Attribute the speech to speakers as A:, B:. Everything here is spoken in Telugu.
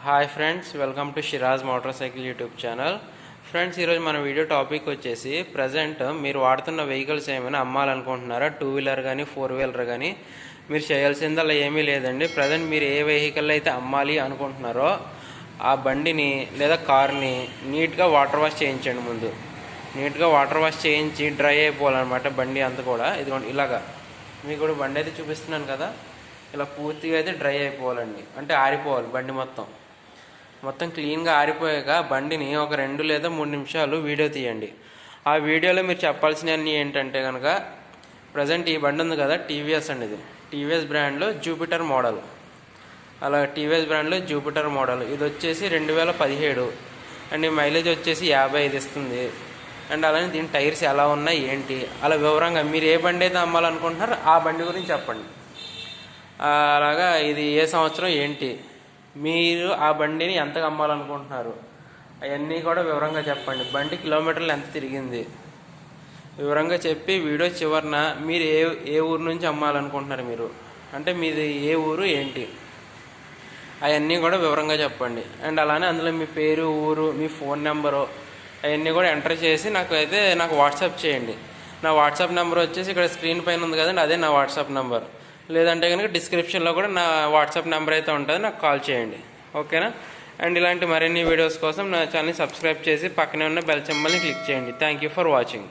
A: Hi friends, welcome to Shiraz motor cycle YouTube channel. Friends, ఈరోజు మన వీడియో టాపిక్ వచ్చేసి ప్రజెంట్ మీరు వాడుతున్న వెహికల్స్ ఏమైనా అమ్మాలనుకుంటున్నారా? 2 వీలర్ కానీ 4 వీలర్ కానీ మీరు చేయాల్సింది అలా ఏమీ లేదండి. ప్రజెంట్ మీరు ఏ వెహికల్ అయితే అమ్మాలి అనుకుంటున్నారో ఆ బండిని లేదా కార్ని నీట్గా వాటర్ వాష్ చేయించండి. ముందు నీట్గా వాటర్ వాష్ చేయించి డ్రై అయిపోవాలన్నమాట బండి అంతా కూడా. ఇదిగోండి ఇలాగా మీకు కూడా బండి అయితే చూపిస్తున్నాను కదా, ఇలా పూర్తిగా అయితే డ్రై అయిపోవాలండి. అంటే ఆరిపోవాలి బండి మొత్తం క్లీన్గా ఆరిపోయాక బండిని ఒక 2 లేదా 3 నిమిషాలు వీడియో తీయండి. ఆ వీడియోలో మీరు చెప్పాల్సినవన్నీ ఏంటంటే కనుక, ప్రజెంట్ ఈ బండి ఉంది కదా టీవీఎస్ అండి, ఇది టీవీఎస్ బ్రాండ్లో జూపిటర్ మోడల్. అలా టీవీఎస్ బ్రాండ్లో జూపిటర్ మోడల్ ఇది వచ్చేసి 2017 అండ్ మైలేజ్ వచ్చేసి 55 ఇస్తుంది. అండ్ అలానే దీని టైర్స్ ఎలా ఉన్నాయి ఏంటి అలా వివరంగా మీరు ఏ బండి అయితే అమ్మాలనుకుంటున్నారో ఆ బండి గురించి చెప్పండి. అలాగా ఇది ఏ సంవత్సరం ఏంటి, మీరు ఆ బండిని ఎంతగా అమ్మాలనుకుంటున్నారు అవన్నీ కూడా వివరంగా చెప్పండి. బండి కిలోమీటర్లు ఎంత తిరిగింది వివరంగా చెప్పి వీడియో చివరిన మీరు ఏ ఊరు నుంచి అమ్మాలనుకుంటున్నారు, మీరు అంటే మీది ఏ ఊరు ఏంటి అవన్నీ కూడా వివరంగా చెప్పండి. అండ్ అలానే అందులో మీ పేరు, ఊరు, మీ ఫోన్ నెంబరు అవన్నీ కూడా ఎంటర్ చేసి నాకు వాట్సాప్ చేయండి. నా వాట్సాప్ నెంబర్ వచ్చేసి ఇక్కడ స్క్రీన్ పైన ఉంది కదండి, అదే నా వాట్సాప్ నెంబర్. లేదంటే కనుక డిస్క్రిప్షన్లో కూడా నా వాట్సాప్ నెంబర్ అయితే ఉంటుంది, నాకు కాల్ చేయండి. ఓకేనా? అండ్ ఇలాంటి మరిన్ని వీడియోస్ కోసం నా ఛానల్ని సబ్స్క్రైబ్ చేసి పక్కనే ఉన్న బెల్ సింబల్ని క్లిక్ చేయండి. Thank you for watching.